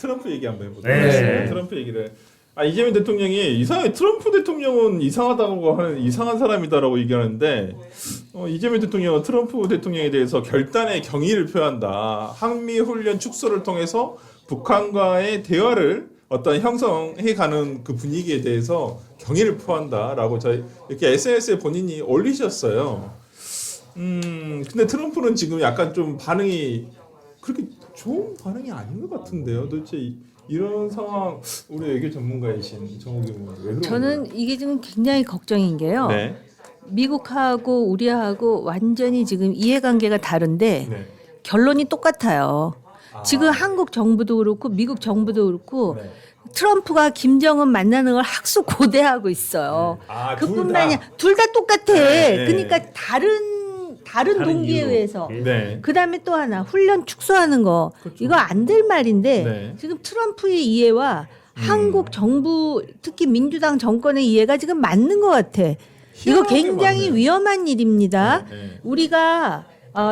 트럼프 얘기 한번 해보도록 네. 하겠습니다. 트럼프 얘기를. 이재명 대통령이 이상하게 트럼프 대통령은 이상하다고 하는 이상한 사람이다라고 얘기하는데 이재명 대통령은 트럼프 대통령에 대해서 결단의 경의를 표한다. 한미 훈련 축소를 통해서 북한과의 대화를 어떤 형성해가는 그 분위기에 대해서 경의를 표한다라고 이렇게 SNS에 본인이 올리셨어요. 근데 트럼프는 지금 약간 좀 반응이 그렇게 좋은 반응이 아닌 것 같은데요. 도대체 이런 상황 우리 외교 전문가이신 정옥이 의원 왜 그런 저는 거예요? 이게 지금 굉장히 걱정인 게요. 네. 미국하고 우리하고 완전히 지금 이해관계가 다른데 네. 결론이 똑같아요. 아. 지금 한국 정부도 그렇고 미국 정부도 그렇고 네. 트럼프가 김정은 만나는 걸 학수고대하고 있어요. 그뿐만이 둘 다 똑같아. 네. 그러니까 다른 동기에 이유로. 의해서. 네. 그다음에 또 하나 훈련 축소하는 거 그렇죠. 이거 안 될 말인데 네. 지금 트럼프의 이해와 한국 정부 특히 민주당 정권의 이해가 지금 맞는 것 같아. 이거 희한하게 굉장히 맞네요. 위험한 일입니다. 네. 우리가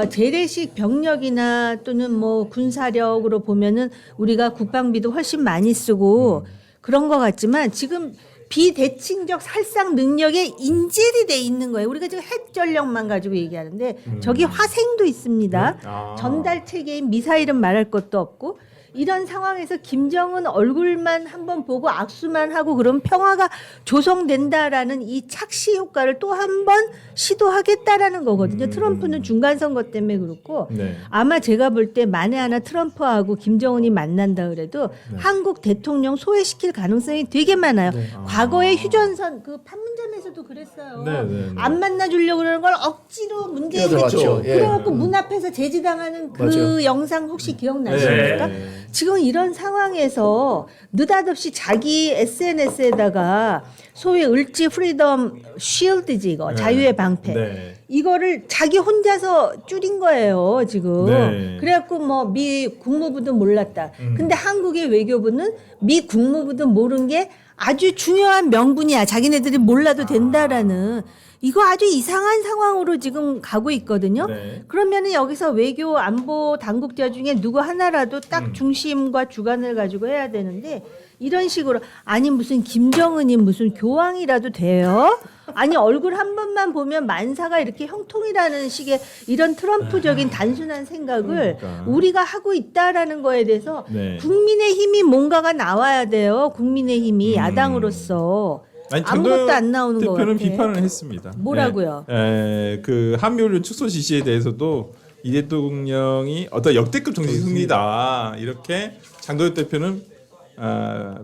재래식 병력이나 또는 뭐 군사력으로 보면은 우리가 국방비도 훨씬 많이 쓰고 그런 것 같지만 지금 비대칭적 살상 능력에 인질이 돼 있는 거예요. 우리가 지금 핵 전력만 가지고 얘기하는데 저기 화생도 있습니다. 전달 체계인 미사일은 말할 것도 없고 이런 상황에서 김정은 얼굴만 한번 보고 악수만 하고 그럼 평화가 조성된다라는 이 착시 효과를 또 한 번 시도하겠다라는 거거든요. 트럼프는 중간 선거 때문에 그렇고 네. 아마 제가 볼 때 만에 하나 트럼프하고 김정은이 만난다 그래도 한국 대통령 소외시킬 가능성이 되게 많아요. 과거에 휴전선 그 판문점에서도 그랬어요. 네. 안 만나주려고 그러는 걸 억지로 문재인 끼어들어갔죠. 대통령 예. 그래갖고 문 앞에서 제지당하는 그 맞아요. 영상 혹시 기억나십니까? 네. 지금 이런 상황에서 느닷없이 자기 SNS에다가 소위 을지 프리덤 쉴드지 이거 자유의 방패 네. 이거를 자기 혼자서 줄인 거예요 지금. 네. 그래갖고 뭐 미 국무부도 몰랐다. 근데 한국의 외교부는 미 국무부도 모른 게 아주 중요한 명분이야. 자기네들이 몰라도 된다라는 이거 아주 이상한 상황으로 지금 가고 있거든요. 네. 그러면은 여기서 외교 안보 당국자 중에 누구 하나라도 딱 중심과 주관을 가지고 해야 되는데 이런 식으로 아니 무슨 김정은이 무슨 교황이라도 돼요? 아니 얼굴 한 번만 보면 만사가 이렇게 형통이라는 식의 이런 트럼프적인 단순한 생각을 그러니까. 우리가 하고 있다라는 거에 대해서 네. 국민의힘이 뭔가가 나와야 돼요. 국민의힘이 야당으로서 아무것도 안 나오는 것 대표는 같아. 비판을 했습니다. 뭐라고요? 그 한미훈련 축소 지시에 대해서도 이 대통령이 어떤 역대급 정치 승리다 이렇게 장도연 대표는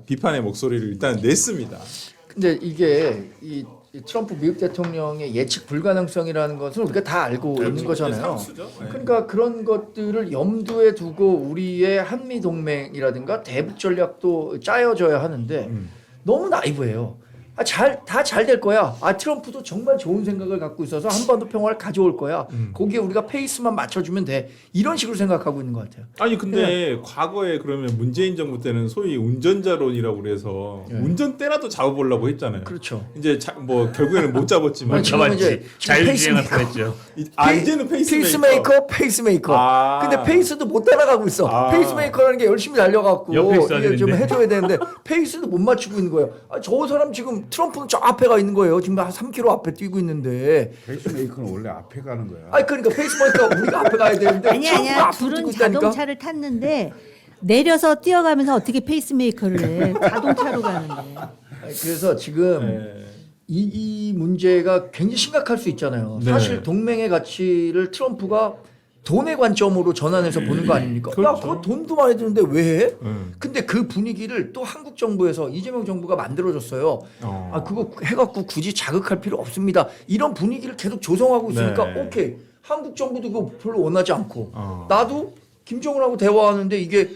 비판의 목소리를 일단 냈습니다. 근데 이게 이 트럼프 미국 대통령의 예측 불가능성이라는 것을 우리가 다 알고 있는 거잖아요. 상수죠. 네. 그러니까 그런 것들을 염두에 두고 우리의 한미 동맹이라든가 대북 전략도 짜여져야 하는데 너무 나이브해요. 다 잘 될 거야. 트럼프도 정말 좋은 생각을 갖고 있어서 한반도 평화를 가져올 거야. 거기에 우리가 페이스만 맞춰주면 돼. 이런 식으로 생각하고 있는 것 같아요. 아니 근데 과거에 그러면 문재인 정부 때는 소위 운전자론이라고 그래서 운전대라도 잡아보려고 했잖아요. 그렇죠. 이제 뭐 결국에는 못 잡았지만 지금 잡았지. 이제 자율주행을 페이스메이커. 당했죠. 이제는 페이스메이커. 근데 페이스도 못 따라가고 있어. 페이스메이커라는 게 열심히 달려갖고 옆에 있어야 이게 좀 되는데. 해줘야 되는데 페이스도 못 맞추고 있는 거예요. 저 사람 지금 트럼프는 저 앞에 가 있는 거예요. 지금 한 3km 앞에 뛰고 있는데. 페이스메이커는 원래 앞에 가는 거야. 그러니까 페이스메이커가 우리가 앞에 가야 되는데 아니야. 트럼프가 앞으로 둘은 뛰고 있다니까. 자동차를 탔는데 내려서 뛰어가면서 어떻게 페이스메이커를 해? 자동차로 가는데. 그래서 지금 네. 이 문제가 굉장히 심각할 수 있잖아요. 네. 사실 동맹의 가치를 트럼프가 돈의 관점으로 전환해서 보는 거 아닙니까? 야, 그렇죠. 그거 돈도 많이 드는데 왜 해? 근데 그 분위기를 또 한국 정부에서 이재명 정부가 만들어줬어요. 그거 해갖고 굳이 자극할 필요 없습니다. 이런 분위기를 계속 조성하고 있으니까 네. 오케이. 한국 정부도 그거 별로 원하지 않고 어. 나도 김정은하고 대화하는데 이게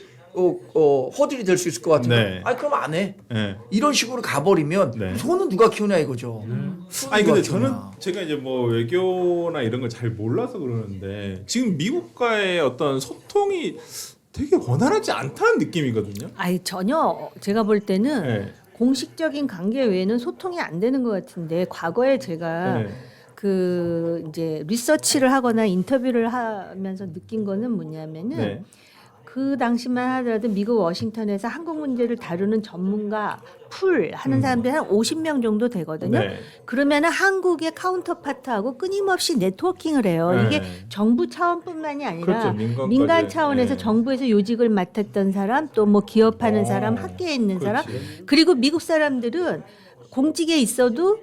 허들이 될 수 있을 것 같은데 네. 그럼 안 해. 네. 이런 식으로 가버리면 네. 손은 누가 키우냐 이거죠. 손은 아니 누가 근데 키우냐. 저는 제가 이제 뭐 외교나 이런 걸 잘 몰라서 그러는데 지금 미국과의 어떤 소통이 되게 원활하지 않다는 느낌이거든요. 아니 전혀 제가 볼 때는 네. 공식적인 관계 외에는 소통이 안 되는 것 같은데 과거에 제가 네. 그 이제 리서치를 하거나 인터뷰를 하면서 느낀 거는 뭐냐면은 네. 그 그 당시만 하더라도 미국 워싱턴에서 한국 문제를 다루는 전문가 풀 하는 사람들이 한 50명 정도 되거든요. 네. 그러면은 한국의 카운터파트하고 끊임없이 네트워킹을 해요. 네. 이게 정부 차원뿐만이 아니라 그렇죠. 민간까지. 민간 차원에서 네. 정부에서 요직을 맡았던 사람, 또 뭐 기업하는 사람, 학계에 있는 사람, 그리고 미국 사람들은 공직에 있어도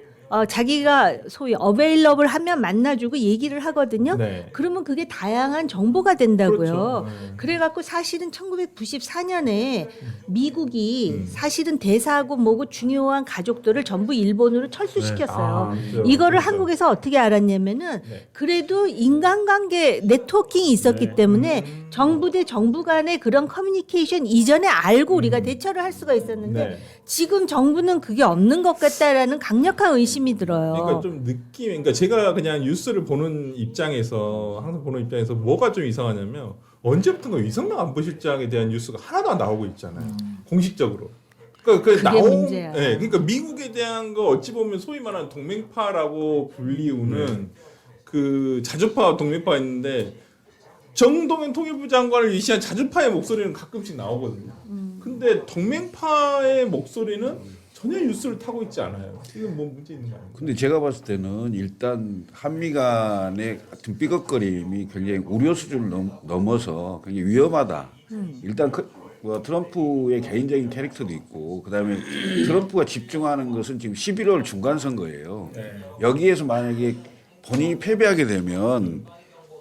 자기가 소위 어베일러블 하면 만나주고 얘기를 하거든요. 네. 그러면 그게 다양한 정보가 된다고요. 그렇죠. 네. 그래갖고 사실은 1994년에 미국이 사실은 대사하고 뭐고 중요한 가족들을 전부 일본으로 철수시켰어요. 아, 그렇죠. 이거를 그렇죠. 한국에서 어떻게 알았냐면은 네. 그래도 인간관계 네트워킹이 있었기 네. 때문에 정부 대 정부 간의 그런 커뮤니케이션 이전에 알고 우리가 대처를 할 수가 있었는데 네. 지금 정부는 그게 없는 것 같다라는 강력한 의심이 들어요. 그러니까 좀 느낌, 그러니까 제가 그냥 뉴스를 보는 입장에서 항상 보는 입장에서 뭐가 좀 이상하냐면 언제부턴가 이성만 안보실장에 대한 뉴스가 하나도 안 나오고 있잖아요. 공식적으로. 그러니까 그 그게 문제야. 네, 그러니까 미국에 대한 거 어찌 보면 소위 말하는 동맹파라고 불리우는 그 자주파 동맹파가 있는데 정동현 통일부 장관을 위시한 자주파의 목소리는 가끔씩 나오거든요. 근데 동맹파의 목소리는 전혀 뉴스를 타고 있지 않아요. 이건 뭐 문제 있는 거 아니에요? 근데 제가 봤을 때는 일단 한미 간의 같은 삐걱거림이 굉장히 우려 수준을 넘어서 굉장히 위험하다. 일단 트럼프의 개인적인 캐릭터도 있고 그다음에 트럼프가 집중하는 것은 지금 11월 중간 선거예요. 여기에서 만약에 본인이 패배하게 되면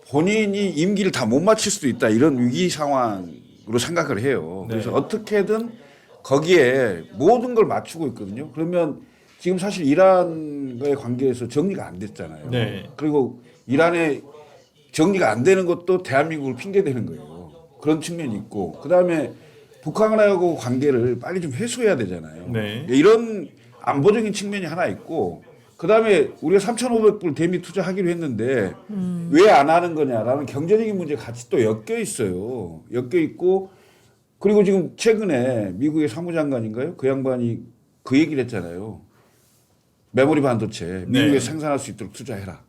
본인이 임기를 다 못 마칠 수도 있다 이런 위기 상황으로 생각을 해요. 그래서 네. 어떻게든 거기에 모든 걸 맞추고 있거든요. 그러면 지금 사실 이란과의 관계에서 정리가 안 됐잖아요. 네. 그리고 이란의 정리가 안 되는 것도 대한민국을 핑계대는 거예요. 그런 측면이 있고 그다음에 북한하고 관계를 빨리 좀 해소해야 되잖아요. 네. 이런 안보적인 측면이 하나 있고 그다음에 우리가 3,500불 대미 투자하기로 했는데 왜 안 하는 거냐라는 경제적인 문제 같이 또 엮여 있어요. 엮여 있고 그리고 지금 최근에 미국의 사무장관인가요? 그 양반이 그 얘기를 했잖아요. 메모리 반도체 미국에 네. 생산할 수 있도록 투자해라.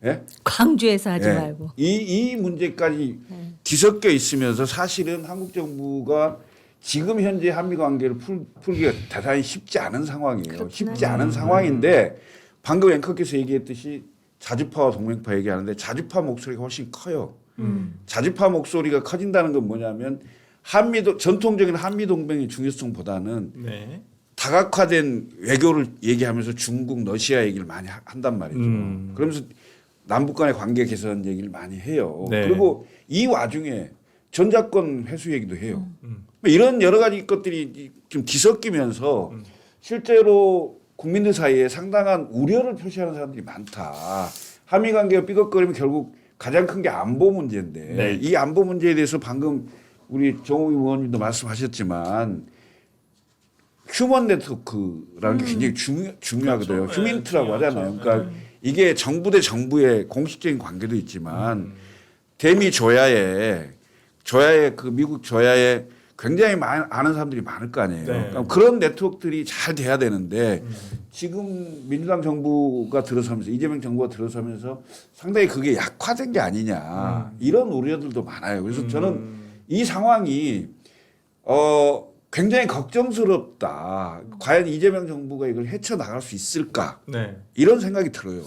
예? 광주에서 하지 예. 말고. 이 문제까지 뒤섞여 있으면서 사실은 한국 정부가 지금 현재 한미 관계를 풀기가 대단히 쉽지 않은 상황이에요. 쉽지 않은 상황인데 방금 앵커께서 얘기했듯이 자주파와 동맹파 얘기하는데 자주파 목소리가 훨씬 커요. 자주파 목소리가 커진다는 건 뭐냐면 전통적인 한미 동맹의 중요성보다는 네. 다각화된 외교를 얘기하면서 중국, 러시아 얘기를 많이 한단 말이죠. 그러면서 남북 간의 관계 개선 얘기를 많이 해요. 네. 그리고 이 와중에 전자권 회수 얘기도 해요. 이런 여러 가지 것들이 좀 뒤섞이면서 실제로 국민들 사이에 상당한 우려를 표시하는 사람들이 많다. 한미 관계가 삐걱거리면 결국 가장 큰 게 안보 문제인데 네. 이 안보 문제에 대해서 방금 우리 정호기 의원님도 말씀하셨지만 휴먼 네트워크라는 게 굉장히 중요하거든요. 그렇죠. 휴민트라고 네, 하잖아요. 중요하죠. 그러니까 이게 정부 대 정부의 공식적인 관계도 있지만 대미 조야에 그 미국 조야에 굉장히 아는 사람들이 많을 거 아니에요. 네. 그러니까 그런 네트워크들이 잘 돼야 되는데 지금 민주당 정부가 들어서면서 이재명 정부가 들어서면서 상당히 그게 약화된 게 아니냐 이런 우려들도 많아요. 그래서 저는 이 상황이 굉장히 걱정스럽다. 과연 이재명 정부가 이걸 헤쳐나갈 수 있을까? 네. 이런 생각이 들어요.